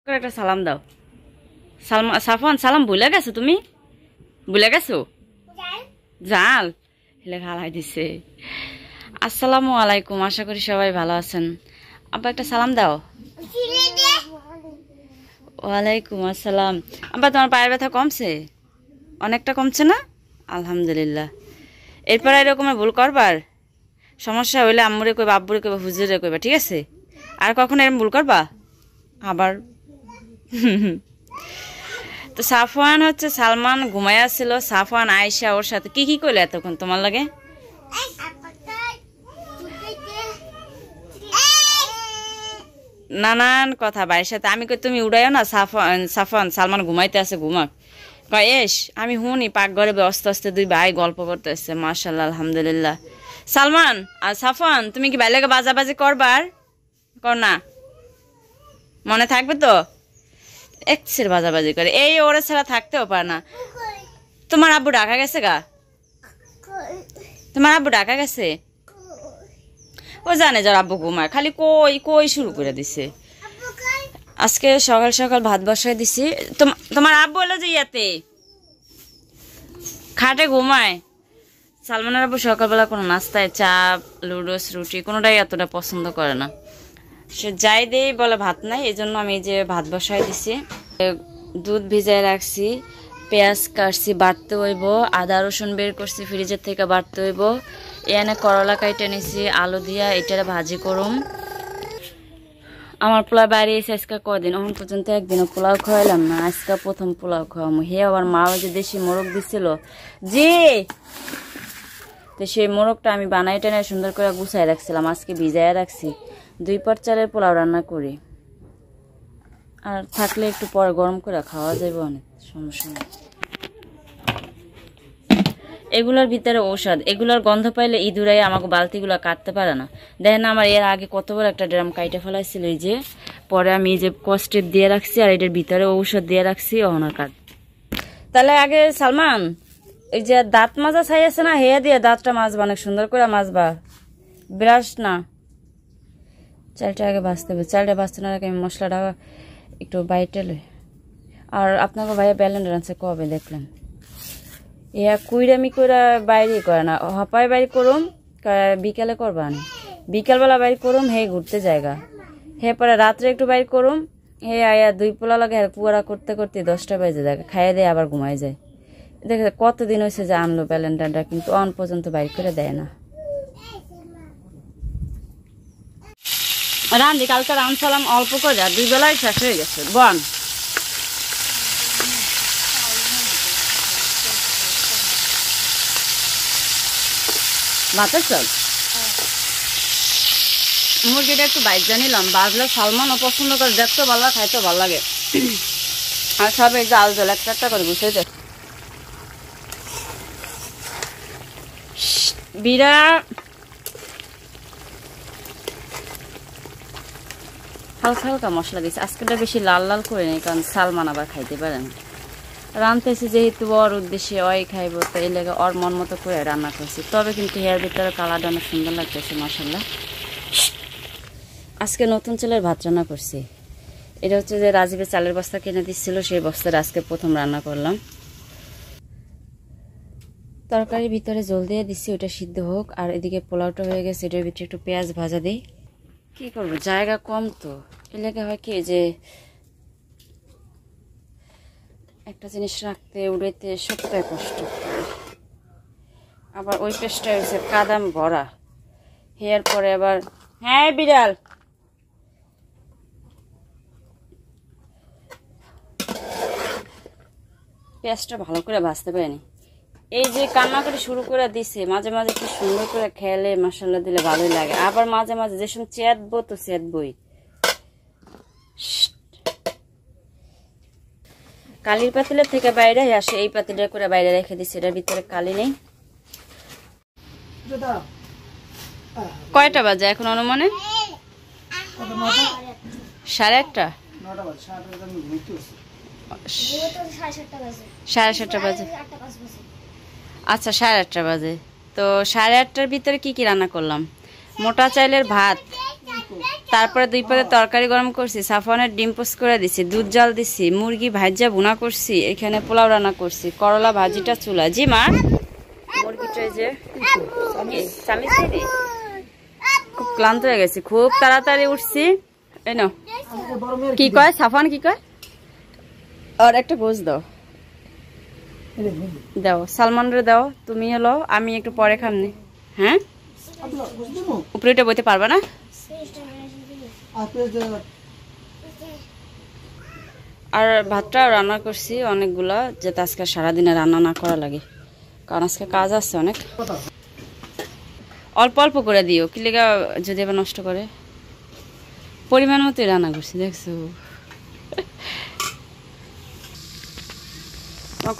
একটা সালাম দাও। সাফওয়ান সালাম ভুলে গেছো? তুমি ভুলে গেছো? জাল হেলে খালাই দিছে। আসসালামু আলাইকুম, আশা করি সবাই ভালো আছেন। আব্বা একটা সালাম দাও। ওয়ালাইকুম আসসালাম। আব্বা তোমার পায়ের ব্যথা কমছে? অনেকটা কমছে না? আলহামদুলিল্লাহ। এরপর এরকম ভুল করবার, সমস্যা হইলে আম্মুরে কইবা, আব্বুরে কইবা, হুজুরে কইবা, ঠিক আছে? আর কখনো এরকম ভুল করবা আবার? তো সাফওয়ান হচ্ছে সালমান ঘুমাইয়া ছিল, সাফওয়ান আয়েশা ওর সাথে কি কি কইলে এতক্ষণ তোমার লাগে? নানান কথা ভাইয়ের সাথে। আমি কই তুমি উড়াইও না, সাফওয়ান সালমান ঘুমাইতে আছে, ঘুমাক। কয় এস আমি হুনি পাকঘরে ব্যস্ত আস্তে দুই ভাই গল্প করতেছে। মাশাআল্লাহ আলহামদুলিল্লাহ। সালমান আর সাফওয়ান তুমি কি বাইরে বাজাবাজি করবার? কর না, মনে থাকবে তো? একসের বাজাবাজি করে, এই ওরা ছাড়া থাকতেও পারে না। তোমার আব্বু ঢাকা গেছে গা? তোমার আব্বু ঢাকা গেছে? ও জানে যার আব্বু ঘুমায়, খালি কই কই শুরু করে দিছে। আজকে সকাল সকাল ভাত বসায় দিছি। তোমার আব্বু হলো যে ইয়াতে খাটে ঘুমায়। সালমানের আব্বু সকালবেলা কোনো নাস্তায় চা, লুডোস, রুটি কোনোটাই এতটা পছন্দ করে না। সে যাই দেই বলে ভাত নাই, এই জন্য আমি যে ভাত বসাই দিছি। দুধ ভিজাই রাখছি, পেঁয়াজ কাটছি, বাটতে হইব, আদা রসুন বের করছি ফ্রিজের থেকে, বাটতে হইব। এনে করলা কাইটে নিছি আলু দিয়া, এটারে ভাজি করুম। আমার পোলা বাইরে এসে আজকে কদিন, এখন পর্যন্ত একদিনও পোলাও খাওয়াইলাম না, আজকে প্রথম পোলাও খাওয়াবো। হে আবার মা ওই যে দেশি মোরগ দিছিল জি, তো সেই মোরগটা আমি বানাই টেনে সুন্দর করে গুছাই রাখছিলাম, আজকে ভিজাই রাখছি। 2 পট চালের পোলাও রান্না করি, আর থাকলে একটু পরে গরম করে খাওয়া যাবে, অনেক সমস্যা নেই। এগুলোর ভিতরে ঔষধ, এগুলোর গন্ধ পাইলে ইঁদুরাই আমাকে বালতিগুলো কাটতে পারে না। দেখেন না আমার এর আগে কত বড় একটা ড্রাম কাইটে ফেলাইছিল, এই যে পরে আমি এই যে কষ্টেপ দিয়ে রাখছি, আর এটার ভিতরে ঔষধ দিয়ে রাখছি, অহনার কাট। তাহলে আগে সালমান এই যে দাঁত মাজা ছাই আছে না, হে দিয়ে দাঁতটা মাজবা, অনেক সুন্দর করে মাজবা, ব্রাশ না। চালটা আগে ভাজতে হবে, চালটা ভাজতে না আগে আমি মশলাটা একটু বাইটে লই। আর আপনাকে ভাইয়া ব্যালেন্ডার আনছে কবে দেখলেন? ইয়া কুইরামি কইরা বাইরে করে না, হপায় বাইরে করুম, বিকালে করবা না, বিকালবেলা বাইরে করুম, হে ঘুরতে জায়গা, হে পরে রাত্রে একটু বাইরে করুম, হে আয়া 2 পোলা লাগে, কুয়ারা করতে করতে 10টা বাজে যায়, খাইয়ে দেয় আবার ঘুমাই যায়। দেখে কতদিন হয়েছে যে আনলো ব্যালেন্ডারটা, কিন্তু অন পর্যন্ত বাইর করে দেয় না। রান্ধি কালকে রাঁধছিলাম অল্প করে, 2 বেলায় শেষ হয়ে গেছে। বন ভাতের চাল মুরগিটা একটু বাইর জানিলাম, বাজলে সালমানও পছন্দ করে, দেখতেও ভালো লাগে, খাইতেও ভালো লাগে। আর সব এই জাল জল একটা করে বুঝতে বিরা হালকা হালকা মশলা দিয়েছে, আজকেটা বেশি লাল লাল করে নেই, কারণ সালমান আবার খাইতে পারে না। রাঁধতেছি যেহেতু ওর উদ্দেশ্যে, ওই খাইব, তো এই লেগে ওর মন মতো করে রান্না করছি। তবে কিন্তু হেয়ার ভিতরে কালারটা অনেক সুন্দর লাগতেছে মাশাআল্লাহ। আজকে নতুন চালের ভাত রান্না করছি। এটা হচ্ছে যে রাজীবের চালের বস্তা কিনে দিচ্ছিল, সেই বস্তাটা আজকে প্রথম রান্না করলাম। তরকারির ভিতরে জল দিয়ে দিচ্ছি, ওটা সিদ্ধ হোক। আর এদিকে পোলাওটা হয়ে গেছে, এটার ভিতরে একটু পেঁয়াজ ভাজা দিই। কি করবো, জায়গা কম তো, এ লেগে হয় কি যে একটা জিনিস রাখতে উড়াইতে সবটাই কষ্ট। আবার ওই পেস্টটা হচ্ছে কাদাম ভরা, হেয়ার পরে আবার হ্যাঁ বিড়াল পেঁয়াজটা ভালো করে ভাজতে পারেনি। এই যে কান্না করে শুরু করে দিছে, মাঝে মাঝে কি সুন্দর করে খেলে মশলা দিলে ভালোই লাগে, আবার মাঝে মাঝে যে সময় চেতবো তো চেতবই। কালির পাতিলের থেকে বাইরে আসে, এই পাতিলটা করে বাইরে রেখে দিচ্ছে, এটার ভিতরে কালি নেই। কয়টা বাজে এখন অনুমানে? 7:30। 7:30 বাজে। আচ্ছা 8:30 বাজে। তো 8:30টার ভিতরে কি কি রান্না করলাম? মোটা চাইলের ভাত, তারপরে 2 পদে তরকারি গরম করছি, সাফওয়ানের ডিম পোস্ট করে দিছি, দুধ জাল দিছি, মুরগি ভাজা ভুনা করছি, এখানে পোলাও রান্না করছি, করলা ভাজিটা চুলা। জি মা, মুরগিটা যে খুব ক্লান্ত হয়ে গেছি, খুব তাড়াতাড়ি উঠছি। এই নাও। কি কয় সাফওয়ান, কি কয়? আর একটা গোস দাও, দাও সালমানরে দাও, তুমি হলো, আমি একটু পরে খামনি। হ্যাঁ, উপরেটা বইতে পারবা না? আর ভাতটা রান্না করছি অনেকগুলা, যাতে আজকে সারাদিনে রান্না না করা লাগে, কারণ আজকে কাজ আছে অনেক। অল্প অল্প করে দিও, কি লেগা যদি আবার নষ্ট করে। পরিমাণ মতোই রান্না করছি, দেখছো।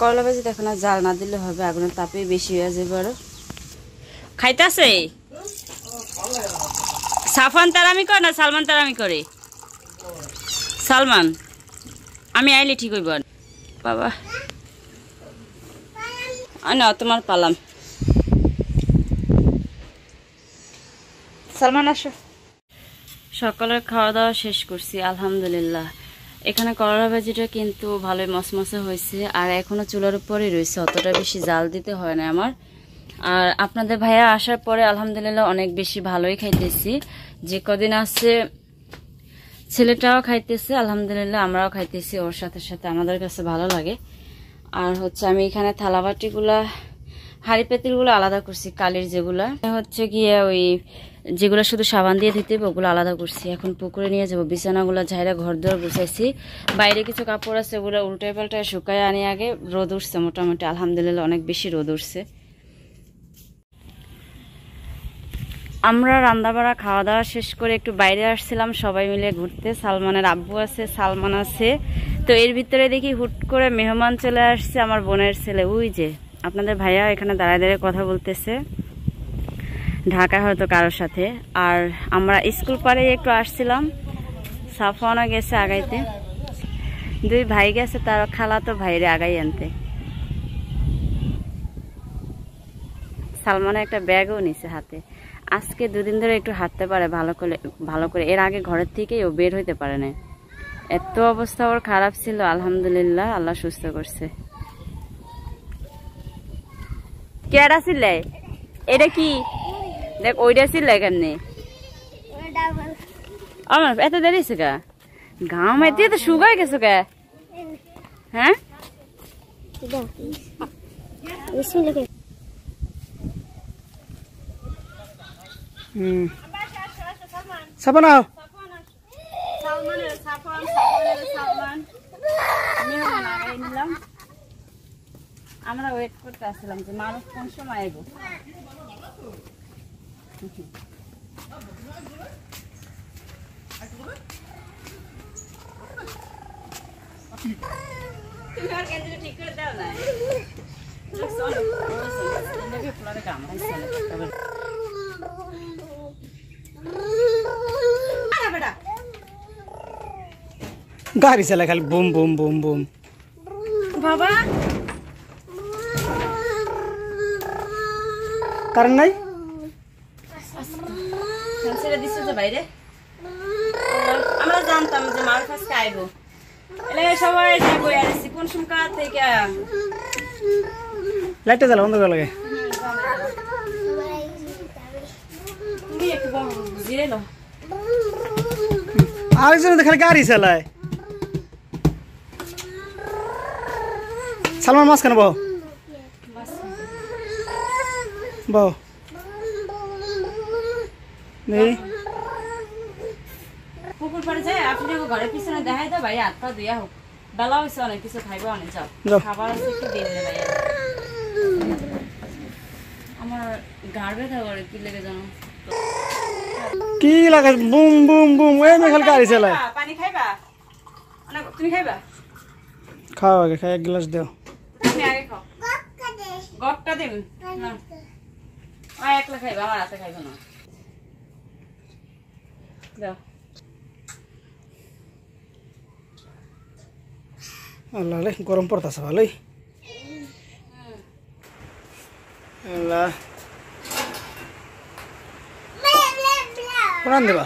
করলা ভাজি দেখো না, জাল না দিলে হবে, আগুনের তাপে বেশি হয়ে যাবে। আরো খাইতেছে সাফওয়ান তারামি করে না সালমান তারামি করে? সালমান, আমি আইলে ঠিক হইব বাবা। না তোমার পালাম। সালমান আসো। সকালের খাওয়া দাওয়া শেষ করছি আলহামদুলিল্লাহ। এখানে করলা ভাজিটা কিন্তু ভালোই মসমসে হয়েছে, আর এখনো চুলার উপরেই রয়েছে, অতটা বেশি জাল দিতে হয় না আমার। আর আপনাদের ভাইয়া আসার পরে আলহামদুলিল্লাহ অনেক বেশি ভালোই খাইতেছি। যে কদিন আছে ছেলেটাও খাইতেছে আলহামদুলিল্লাহ, আমরাও খাইতেছি, ওর সাথে সাথে আমাদের কাছে ভালো লাগে। আর হচ্ছে আমি এখানে থালাবাটিগুলা, হাঁড়ি পেতিলগুলো আলাদা করছি, কালির যেগুলা হচ্ছে গিয়ে ওই যেগুলো শুধু সাবান দিয়ে দিতে হবে ওগুলো আলাদা করছি। এখন পুকুরে নিয়ে যাবো, বিছানাগুলো ঝাইরা ঘর দুয়ার গুছাইছি, বাইরে কিছু কাপড় আছে ওগুলো উল্টায় পাল্টায় শুকায় আনি। আগে রোদ উঠছে মোটামুটি আলহামদুলিল্লাহ, অনেক বেশি রোদ উঠছে। আমরা রান্নাবাড়া খাওয়া দাওয়া শেষ করে একটু বাইরে আসছিলাম সবাই মিলে ঘুরতে। সালমানের আব্বু আছে, সালমান আছে, তো এর ভিতরে দেখি হুট করে মেহমান চলে আসছে, আমার বোনের ছেলে। ওই যে আপনাদের ভাইয়া এখানে দাঁড়ায় দাঁড়িয়ে কথা বলতেছে, ঢাকায় হয়তো কারোর সাথে। আর আমরা স্কুল পাড়ে একটু আসছিলাম, সাফওয়ানও গেছে আগাইতে, 2 ভাই গেছে তার খালা তো ভাইরে আগাই আনতে। সালমানের একটা ব্যাগও নিছে হাতে। আজকে 2 দিন ধরে একটু হাঁটতে পারে ভালো করে। এর আগে ঘরের থেকেই ও বের হইতে পারে না, এত অবস্থা ওর খারাপ ছিল। আলহামদুলিল্লাহ আল্লাহ সুস্থ করছে। কেডা ছিলে এটা? কি দেখ ওইটা ছিল কেমনি? আমার এত দেরি হয়েছে গা, ঘাম এতে তো শুকায় গেছো কে? হ্যাঁ আমরা ওয়েট করতে আসছিলাম যে মানুষ কোন সময় আইব। ঠিক করে দাও না, গাড়ি চালা খালি বুম বুম বুম বুম। বাবা কারণ নাই বাইরে, আমরা জানতাম যে মার কাছে আইব, সবাই কোন সময় থেকে লাইটটা জ্বালা বন্ধ করে লাগে। আরেকজন খালি গাড়ি চালায়। সালমান মাছ কেন বউ বউ নেই পুকুর পাড়ে যায়। আপনি ঘরের পিছনে দেখাই দাও ভাই, হাত পা ধুইয়া হোক, বেলা হয়েছে অনেক কিছু খাইবো অনেক, যাও খাবার আছে একটু দিন ভাই। আমার গাড় ব্যথা করে, কি লেগে জানো? কি লাগে বুম বুম বুম, এমনি খালি গাড়ি চালায়। পানি খাইবা? তুমি খাইবা? খাও আগে, খাই 1 গ্লাস দাও। তুমি আগে খাও, গটটা দিন না, একলা খাইবা, আমার হাতে খাইবো না। দাও। আল্লাহ রে গরম পড়তাছে ভালোই। আল্লাহ কোরআন দেবা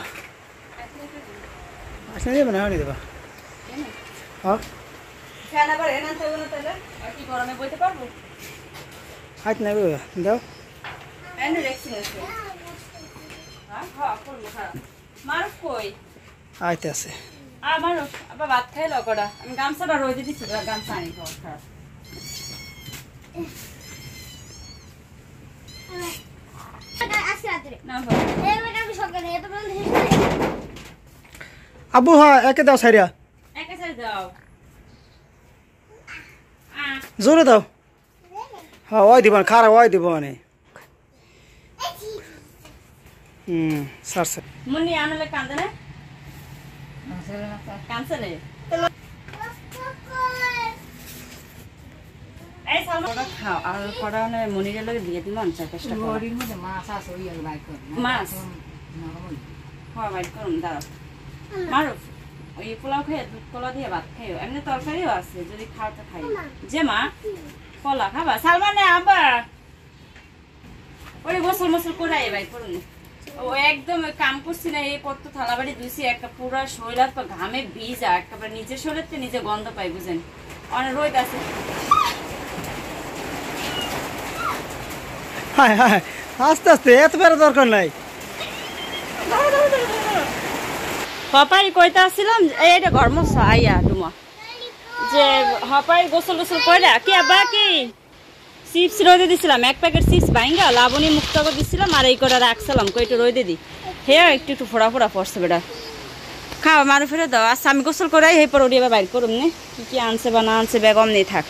আসলে দেবে না দেবা হ্যাঁ ফ্যান আবার এনে থাকবো না তাহলে আর কি গরমে বইতে পারবো হাত নেবে দাও এনে রেখছি না হ্যাঁ হ্যাঁ করবো হ্যাঁ মারুফ কই আইতে আছে মারুফ আবার ভাত খাইলো কটা আমি গামছাটা রোদে দিচ্ছি গামছা আনি খাওয়া খারাপ না আব্বু হ্যাঁ একে দাও সাইরিয়া একা ছেড়ে দাও জোরে দাও হ্যাঁ ওই দিব খারাপ ওই দিব মানে স্যার স্যার মুন্নি আনলে কান্দে না কানছে রে এই সালমা খাও আর কড়া মানে মনিরের লগে দিয়ে দিলাম চারটা গরির মধ্যে মাছ আছে ওই আর বাইক করে মাছ হ্যাঁ বাইট করুন দাঁড়াও মারুফ ওই পোলাও খেয়ে দুধ কলা দিয়ে ভাত খাইও এমনি তরকারিও আছে যদি খাও তো খাই যে মা কলা খাবা সালমা নে আবার ওই গোসল মোসল করে বাইট করুন ও একদম কাম করছি না এই কত থালাবাড়ি ধুইছি একটা পুরা শরীর পা ঘামে ভিজা একেবারে নিজের শরীরতে নিজে গন্ধ পাই বুঝেন অনেক রোদ আছে হ্যাঁ হ্যাঁ আস্তে আস্তে এত বেড়া দরকার নাই হপাই কইতে আসছিলাম এইটা ঘর মশা আইয়া ডুমা যে হপাই গোসল গোসল কইরা কি আব্বা কি চিপস রোদে দিছিলাম এক প্যাকেট চিপস ভাঙ্গা লাবণী মুক্ত করে দিছিলাম আর এই করে রাখছিলাম কইটা রোদে দি হে একটু একটু ফোড়া ফোড়া পড়ছে বেটা খাওয়া মারু ফেরে দাও আচ্ছা আমি গোসল করাই হে পর ওডিয়া বাইর করুম নে কি কি আনছে বা না আনছে বেগম নেই থাক